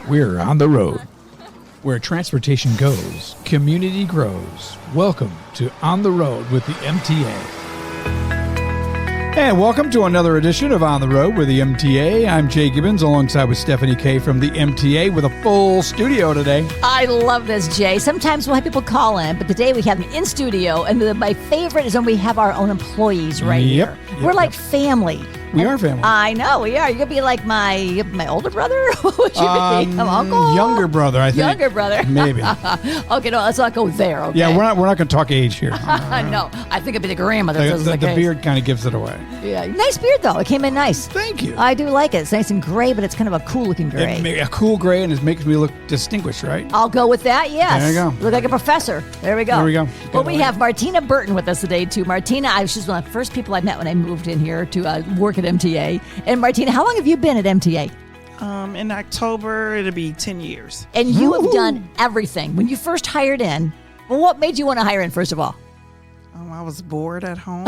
We're on the road. Where transportation goes, community grows. Welcome to On the Road with the MTA. And welcome to another edition of On the Road with the MTA. I'm Jay Gibbons alongside with Stephanie Kay from the MTA with a full studio today. I love this, Jay. Sometimes we'll have people call in, but today we have them in studio. And my favorite is when we have our own employees right here. We're like family. We are family. I know we are. You're gonna be like my older brother. What would you be? Uncle? Younger brother, I think. Younger brother. Maybe. Okay, no, let's not go there. Okay? Yeah, we're not going to talk age here. No, I think it'd be the grandmother. The beard kind of gives it away. Yeah, nice beard though. It came in nice. Thank you. I do like it. It's nice and gray, but it's kind of a cool looking gray. A cool gray, and it makes me look distinguished, right? I'll go with that. Yes. There you go. Look like a professor. There we go. There we go. Well, we have Martina Burton with us today too. Martina, she's one of the first people I met when I moved in here to work at MTA. And Martina, how long have you been at MTA? In October, it'll be 10 years. And you have done everything. When you first hired in, well, what made you want to hire in, first of all? I was bored at home.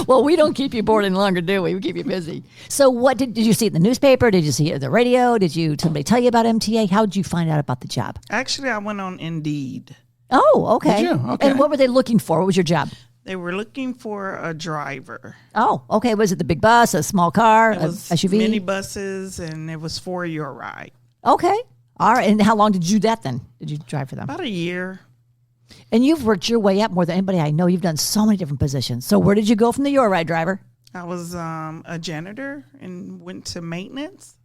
Well, we don't keep you bored any longer, do we? We keep you busy. So what did you see in the newspaper? Did you see it on the radio? Did somebody tell you about MTA? How did you find out about the job? Actually, I went on Indeed. Oh, okay. Did you? Okay. And what were they looking for? What was your job? They were looking for a driver. Oh, okay. Was it the big bus, a small car, It a was SUV? mini buses, and it was for your ride. Okay. All right. And how long did you do that then? Did you drive for them? About a year. And you've worked your way up more than anybody I know. You've done so many different positions. So where did you go from the Your Ride driver? I was a janitor and went to maintenance.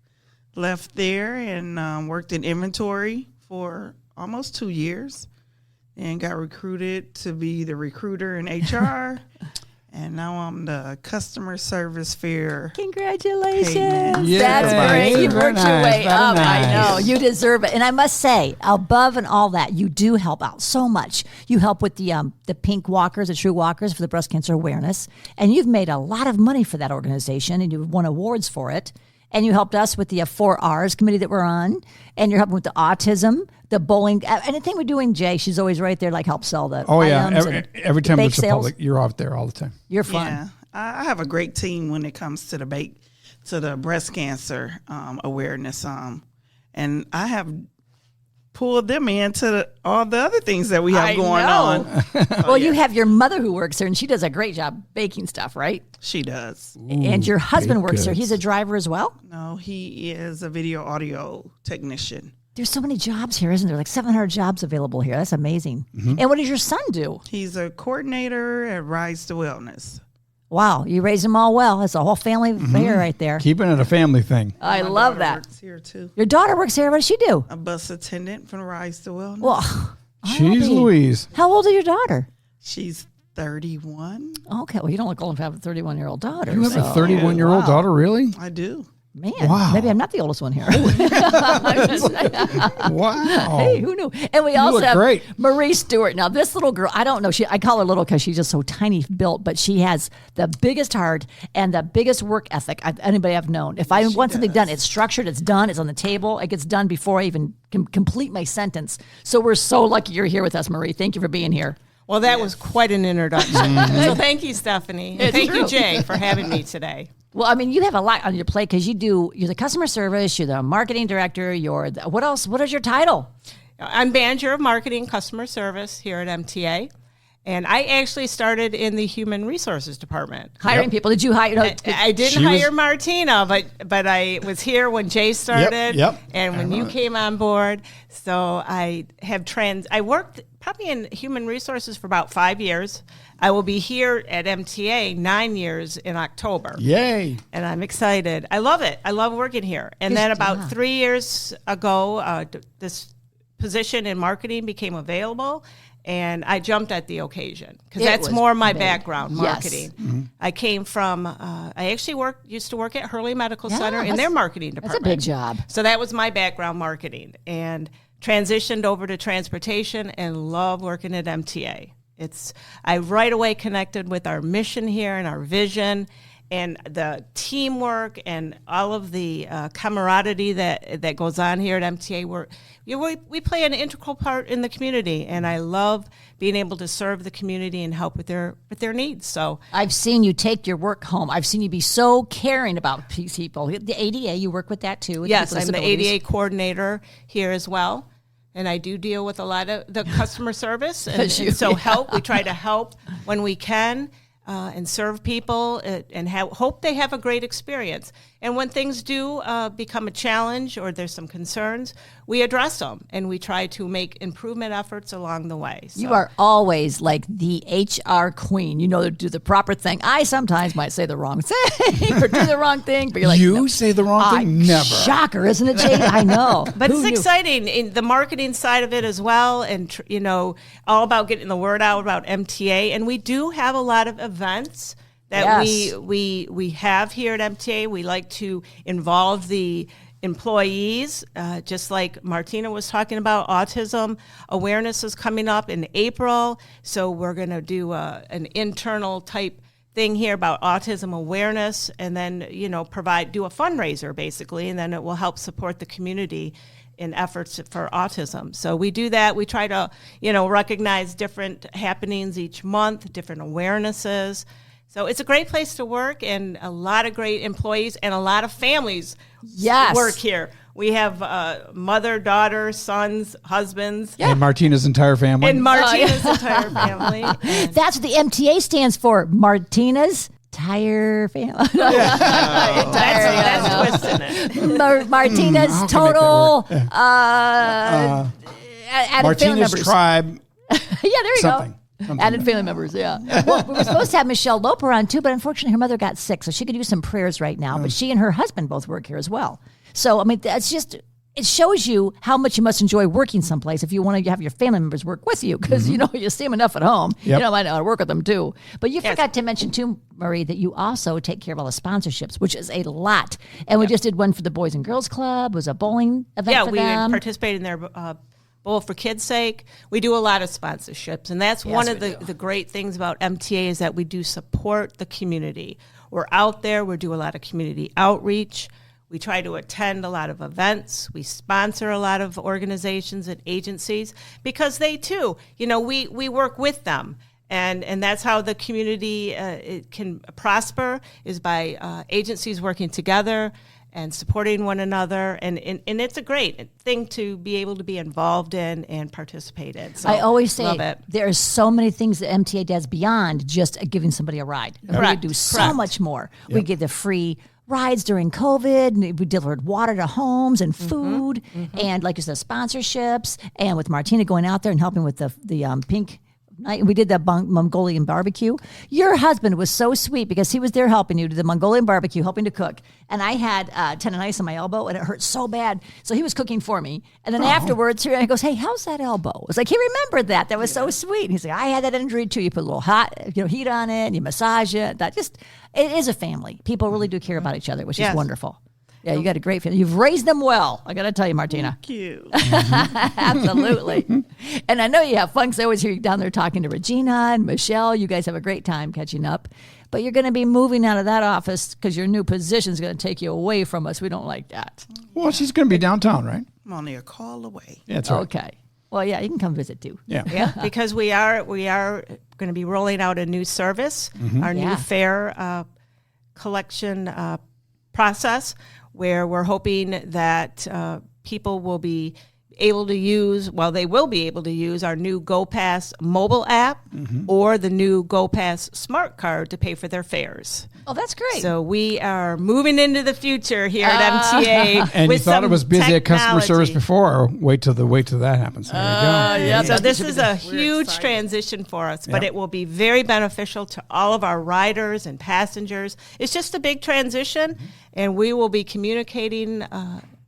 Left there and worked in inventory for almost 2 years. And got recruited to be the recruiter in HR. And now I'm the customer service fair. Congratulations. Payment. Yeah, That's great. You've worked your way up. Nice. I know. You deserve it. And I must say, above and all that, you do help out so much. You help with the pink walkers, the true walkers for the breast cancer awareness. And you've made a lot of money for that organization and you've won awards for it. And you helped us with the 4Rs committee that we're on. And you're helping with the autism, the bowling. Anything we're doing, Jay, she's always right there, like help sell the items. Every time bake there's a sales. public, you're out there all the time. You're fun. Yeah, I have a great team when it comes to the breast cancer awareness. And I have pulled them into all the other things that we have going on. Well, you have your mother who works there, and she does a great job baking stuff, right? She does. And your husband baked works there. goods. He's a driver as well? No, he is a video audio technician. There's so many jobs here, isn't there? Like 700 jobs available here. That's amazing. Mm-hmm. And what does your son do? He's a coordinator at Rise to Wellness. Wow, you raised them all well. That's a whole family affair right there. Keeping it a family thing. I My love daughter that. Works here too. Your daughter works here. What does she do? A bus attendant from Rise to Wellness. Well, Jeez Louise. How old is your daughter? She's 31. Okay, well, you don't look old enough to have a 31-year-old daughter. You have so. a 31-year-old Wow. daughter, really? I do. Man, Wow. maybe I'm not the oldest one here. Wow. Hey, who knew? And we You also look have great. Marie Stewart. Now, this little girl, I don't know. I call her little because she's just so tiny built, but she has the biggest heart and the biggest work ethic anybody I've known. If I want something done, it's structured, it's done, it's on the table, it gets done before I even complete my sentence. So we're so lucky you're here with us, Marie. Thank you for being here. Well, that was quite an introduction. So thank you, Stephanie. And thank true. you, Jay, for having me today. Well, I mean, you have a lot on your plate because you're the customer service, you're the marketing director, what else? What is your title? I'm manager of marketing customer service here at MTA. And I actually started in the human resources department. Hiring people. Did you hire? I didn't hire Martina, but I was here when Jay started Yep. and when you came on board. So I worked probably in human resources for about 5 years. I will be here at MTA 9 years in October. Yay. And I'm excited. I love it. I love working here. And then about 3 years ago, this position in marketing became available. And I jumped at the occasion because that's more my background, marketing. Yes. Mm-hmm. I came from, I actually used to work at Hurley Medical Center in their marketing department. That's a big job. So that was my background, marketing, and transitioned over to transportation and love working at MTA. I right away connected with our mission here and our vision, and the teamwork and all of the camaraderie that goes on here at MTA. We play an integral part in the community, and I love being able to serve the community and help with their needs. So I've seen you take your work home. I've seen you be so caring about people. The ADA, you work with that too. With yes, I'm the ADA coordinator here as well. And I do deal with a lot of the customer service. And so we try to help when we can and serve people and hope they have a great experience. And when things do become a challenge or there's some concerns, we address them and we try to make improvement efforts along the way. So. You are always like the HR queen. You know to do the proper thing. I sometimes might say the wrong thing or do the wrong thing, but you're like, you say the wrong thing? Never. Shocker, isn't it, Jay? I know. But it's exciting in the marketing side of it as well, and all about getting the word out about MTA. And we do have a lot of events that we have here at MTA. We like to involve the employees, just like Martina was talking about. Autism awareness is coming up in April, so we're going to do an internal type thing here about autism awareness, and then do a fundraiser basically, and then it will help support the community in efforts for autism. So we do that. We try to recognize different happenings each month, different awarenesses. So it's a great place to work, and a lot of great employees and a lot of families work here. We have mother, daughter, sons, husbands. Yeah. And Martina's entire family. Entire family. That's what the MTA stands for, Martina's entire family. That's twisting it. Martina's total added family Martina's members. tribe. Yeah, there you something. go. Added family members, yeah. Well, we were supposed to have Michelle Loper on too, but unfortunately her mother got sick, so she could use some prayers right now. But she and her husband both work here as well. So, I mean, that's just, it shows you how much you must enjoy working someplace if you want to have your family members work with you, because, you see them enough at home. Yep. Might not want to work with them too. But you forgot to mention too, Marie, that you also take care of all the sponsorships, which is a lot. And we just did one for the Boys and Girls Club. It was a bowling event for them. Yeah, we participated in their Bowl for Kids' Sake. We do a lot of sponsorships, and that's one of the great things about MTA is that we do support the community. We're out there. We do a lot of community outreach. We try to attend a lot of events. We sponsor a lot of organizations and agencies because they too, we work with them. And that's how the community it can prosper, is by agencies working together and supporting one another, and it's a great thing to be able to be involved in and participate in. So I always say there are so many things that MTA does beyond just giving somebody a ride. Correct. We do so much more. Yep. We give the free rides during COVID, and we delivered water to homes and food, and like you said, sponsorships, and with Martina going out there and helping with the pink. We did the Mongolian barbecue. Your husband was so sweet because he was there helping you do the Mongolian barbecue, helping to cook. And I had tendonitis in my elbow, and it hurt so bad. So he was cooking for me. And then afterwards, he goes, "Hey, how's that elbow?" It's like he remembered that. That was so sweet. And he's like, "I had that injury too. You put a little hot, heat on it, and you massage it. It is a family. People really do care about each other, which is wonderful." Yeah, you got a great family. You've raised them well. I got to tell you, Martina. Thank you. Absolutely. And I know you have fun because I always hear you down there talking to Regina and Michelle. You guys have a great time catching up. But you're going to be moving out of that office because your new position is going to take you away from us. We don't like that. Well, she's going to be downtown, right? I'm only a call away. Yeah, that's right. Okay. Well, yeah, you can come visit too. Yeah. Because we are going to be rolling out a new service, our new fare collection process, where we're hoping that people will be able to use, they will be able to use our new GoPass mobile app or the new GoPass smart card to pay for their fares. Oh, that's great. So we are moving into the future here at MTA. And with you thought it was busy technology. at customer service before. Wait till that happens. There you go. So this is a huge transition for us, but it will be very beneficial to all of our riders and passengers. It's just a big transition, and we will be communicating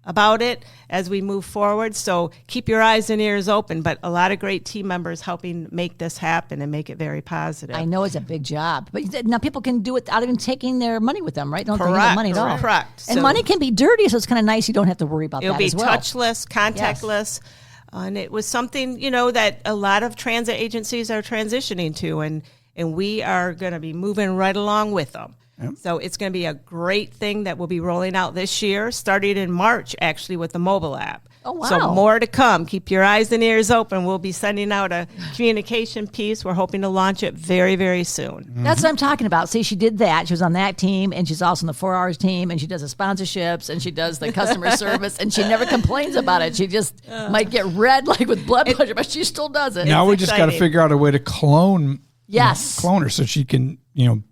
about it as we move forward. So keep your eyes and ears open, but a lot of great team members helping make this happen and make it very positive. I know it's a big job, but now people can do it without even taking their money with them, right? Don't Correct. take the money at all. Correct. And money can be dirty, so it's kind of nice you don't have to worry about that as well. It'll be touchless, contactless. Yes. And it was something, that a lot of transit agencies are transitioning to, and and we are going to be moving right along with them. Yep. So it's going to be a great thing that we'll be rolling out this year, starting in March, actually, with the mobile app. Oh, wow. So more to come. Keep your eyes and ears open. We'll be sending out a communication piece. We're hoping to launch it very, very soon. Mm-hmm. That's what I'm talking about. See, she did that. She was on that team, and she's also on the 4 Hours team, and she does the sponsorships, and she does the customer service, and she never complains about it. She just might get red like with blood pressure, but she still does it. Now we just got to figure out a way to clone clone her so she can,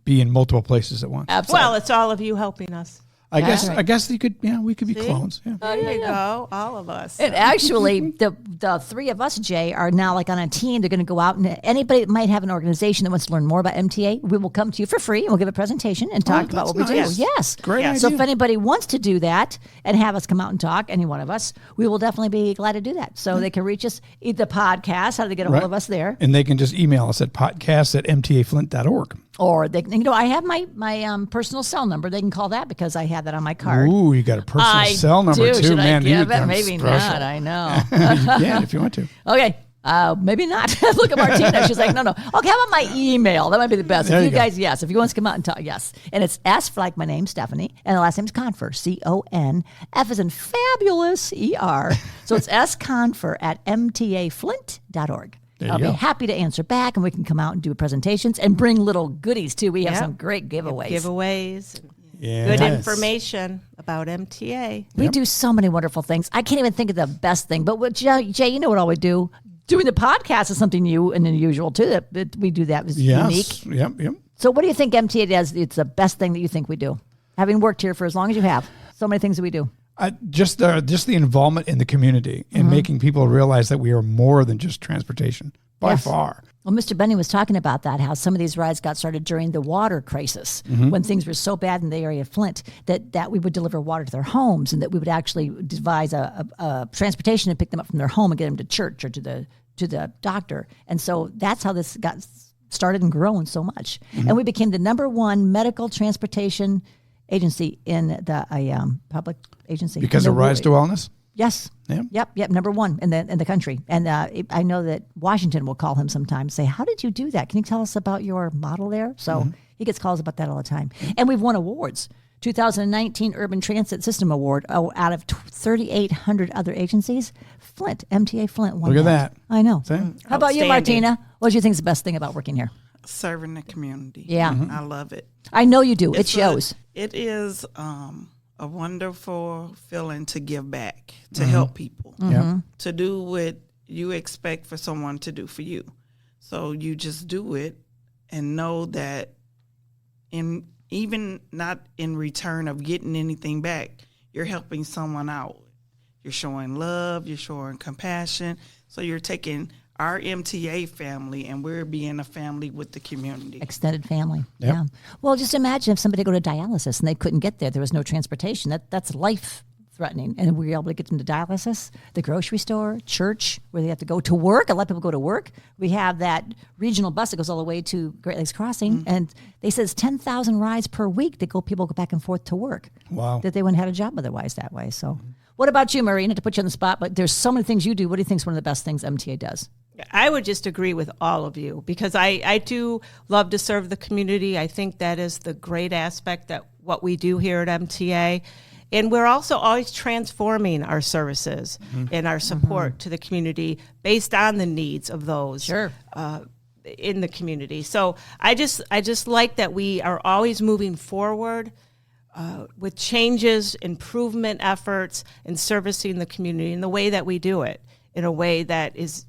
be in multiple places at once. Absolutely. Well, it's all of you helping us. I guess you could, we could be clones. Yeah. There you go, all of us. And actually, the three of us, Jay, are now like on a team. They're going to go out, and anybody that might have an organization that wants to learn more about MTA, we will come to you for free, and we'll give a presentation and talk about what we do. Yes. Great idea. So if anybody wants to do that and have us come out and talk, any one of us, we will definitely be glad to do that. So they can reach us, the podcast, how do they get a hold of us there? And they can just email us at podcast@mtaflint.org. Or they can, I have my personal cell number. They can call that because I have that on my card. Ooh, you got a personal cell number too, Should man. I give it? Maybe not. I know. You can if you want to. Okay. Maybe not. Look at Martina. She's like, no. Okay, how about my email? That might be the best. There If you you guys, yes. If you want to come out and talk, yes. And it's S for like my name, Stephanie, and the last name is Confer, C-O-N. F is in fabulous, E-R. So it's sconfer@mtaflint.org. I'll be happy to answer back, and we can come out and do presentations and bring little goodies too. We have some great giveaways. Good information about MTA. We do so many wonderful things. I can't even think of the best thing. But Jay, you know what all we do? Doing the podcast is something new and unusual too. That we do that is unique. Yep. So what do you think MTA does? It's the best thing that you think we do? Having worked here for as long as you have, so many things that we do. Just the involvement in the community and making people realize that we are more than just transportation by far. Well, Mr. Benny was talking about that, how some of these rides got started during the water crisis when things were so bad in the area of Flint that we would deliver water to their homes, and that we would actually devise a transportation to pick them up from their home and get them to church or to the doctor. And so that's how this got started and grown so much. And we became the #1 medical transportation agency in the public agency. Because of Rise to Wellness? Yes. Yep. #1 in the country. And I know that Washington will call him sometimes, say, how did you do that? Can you tell us about your model there? So he gets calls about that all the time. And we've won awards. 2019 Urban Transit System Award out of 3,800 other agencies. MTA Flint won. Look at that. I know. Same. How about you, Martina? What do you think is the best thing about working here? Serving the community. Yeah. I love it. I know you do. It shows. It is a wonderful feeling to give back, to help people, to do what you expect for someone to do for you. So you just do it and know that even not in return of getting anything back, you're helping someone out. You're showing love, you're showing compassion. So you're taking our MTA family, and we're being a family with the community. Extended family. Yep. Yeah. Well, just imagine if somebody go to dialysis and they couldn't get there. There was no transportation. That's life threatening. And we were able to get them to dialysis, the grocery store, church, where they have to go to work. A lot of people go to work. We have that regional bus that goes all the way to Great Lakes Crossing. And they says 10,000 rides per week that people go back and forth to work. Wow. That they wouldn't have a job otherwise that way. So what about you, Marie? Not to put you on the spot, but there's so many things you do. What do you think is one of the best things MTA does? I would just agree with all of you, because I do love to serve the community. I think that is the great aspect that what we do here at MTA. And we're also always transforming our services and our support to the community based on the needs of those in the community. So I just like that we are always moving forward with changes, improvement efforts, and servicing the community in the way that we do it, in a way that is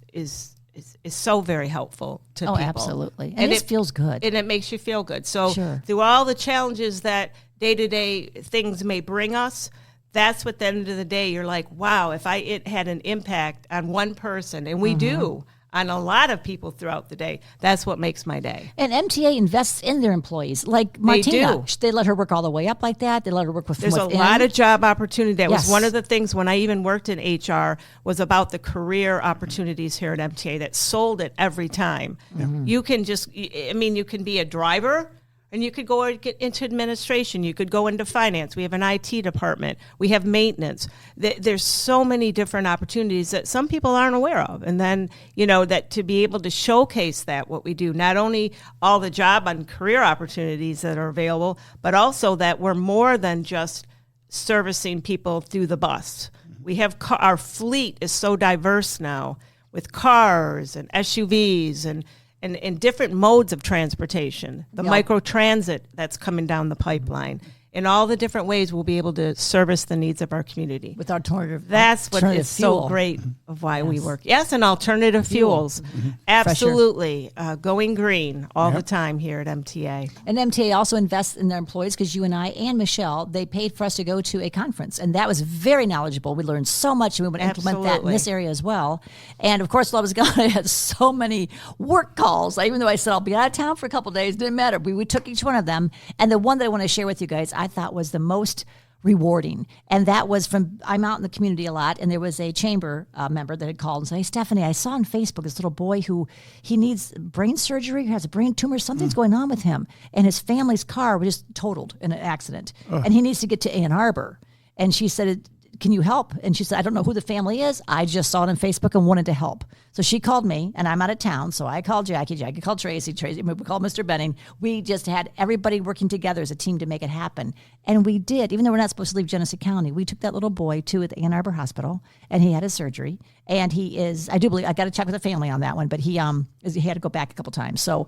so very helpful to people. Absolutely. And it feels good. And it makes you feel good. So through all the challenges that day-to-day things may bring us, that's what at the end of the day, you're like, wow, if it had an impact on one person, and we do on a lot of people throughout the day, that's what makes my day. And MTA invests in their employees. Like Martina, they let her work all the way up like that. They let her work with There's a lot of job opportunity. That was one of the things when I even worked in HR, was about the career opportunities here at MTA that sold it every time. You can you can be a driver, And you could go and get into administration. You could go into finance. We have an IT department. We have maintenance. There's so many different opportunities that some people aren't aware of. And then, that to be able to showcase that, what we do, not only all the job and career opportunities that are available, but also that we're more than just servicing people through the bus. We have our fleet is so diverse now with cars and SUVs and different modes of transportation, the microtransit that's coming down the pipeline. In all the different ways, we'll be able to service the needs of our community. With alternative That's what alternative is fuel. so great of why we work. Yes, and alternative fuels. Absolutely. Going green all the time here at MTA. And MTA also invests in their employees because you and I and Michelle, they paid for us to go to a conference. And that was very knowledgeable. We learned so much, and we would implement that in this area as well. And of course, while I was gone, I had so many work calls. Even though I said I'll be out of town for a couple of days, didn't matter. We took each one of them. And the one that I want to share with you guys, I thought was the most rewarding. And that was I'm out in the community a lot, and there was a chamber member that had called and said, "Hey, Stephanie, I saw on Facebook this little boy who he needs brain surgery, has a brain tumor, something's going on with him. And his family's car was just totaled in an accident. And he needs to get to Ann Arbor." And she said, "Can you help?" And she said, "I don't know who the family is. I just saw it on Facebook and wanted to help." So she called me, and I'm out of town. So I called Jackie called Tracy, we called Mr. Benning. We just had everybody working together as a team to make it happen. And we did, even though we're not supposed to leave Genesee County, we took that little boy to the Ann Arbor Hospital, and he had his surgery. And he is, I do believe, I got to check with the family on that one, but he had to go back a couple times. So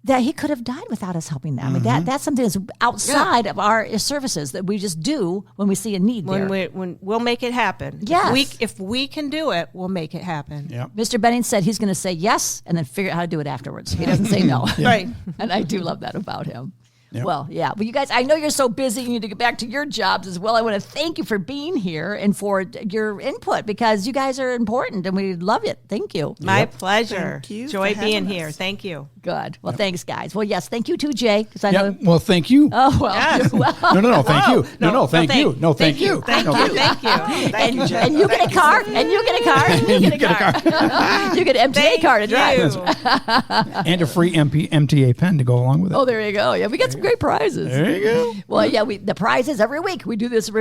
that he could have died without us helping them. I mean, that's something that's outside of our services that we just do when we see a need there. When we'll make it happen. Yes. If we can do it, we'll make it happen. Yep. Mr. Benning said he's going to say yes and then figure out how to do it afterwards. He doesn't say no. Right. And I do love that about him. Yep. Well, yeah. Well, you guys, I know you're so busy. You need to get back to your jobs as well. I want to thank you for being here and for your input because you guys are important and we love it. Thank you. My pleasure. Thank you Joy for being having here. us. Thank you. Good. Well, thanks, guys. Well, yes, thank you too, Jay. Because I know. Well, thank you. Oh, well. Yes. No, thank you. No, thank you. No, thank you. Thank you. Thank you. And you get a car. And you get a car. And you get a car. You get an MTA car to drive. And a free MTA pen to go along with it. Oh, there you go. Yeah, we got some great prizes. There you go. Well, yeah, the prizes every week. We do this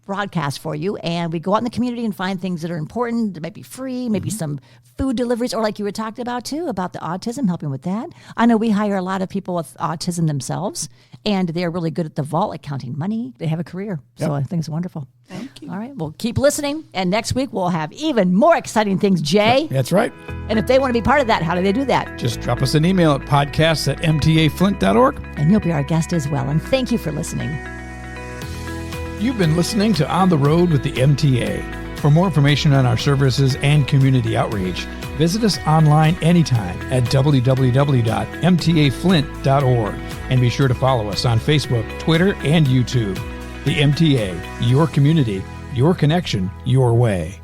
broadcast for you, and we go out in the community and find things that are important. That might be free, maybe some food deliveries, or like you were talking about too, about the autism, helping with that. I know we hire a lot of people with autism themselves, and they're really good at the vault, like counting money. They have a career, so I think it's wonderful. Thank you. All right, well, keep listening, and next week we'll have even more exciting things, Jay. That's right. And if they want to be part of that, how do they do that? Just drop us an email at podcasts@mtaflint.org. And you'll be our guest as well. And thank you for listening. You've been listening to On the Road with the MTA. For more information on our services and community outreach, visit us online anytime at www.mtaflint.org. And be sure to follow us on Facebook, Twitter, and YouTube. The MTA, your community, your connection, your way.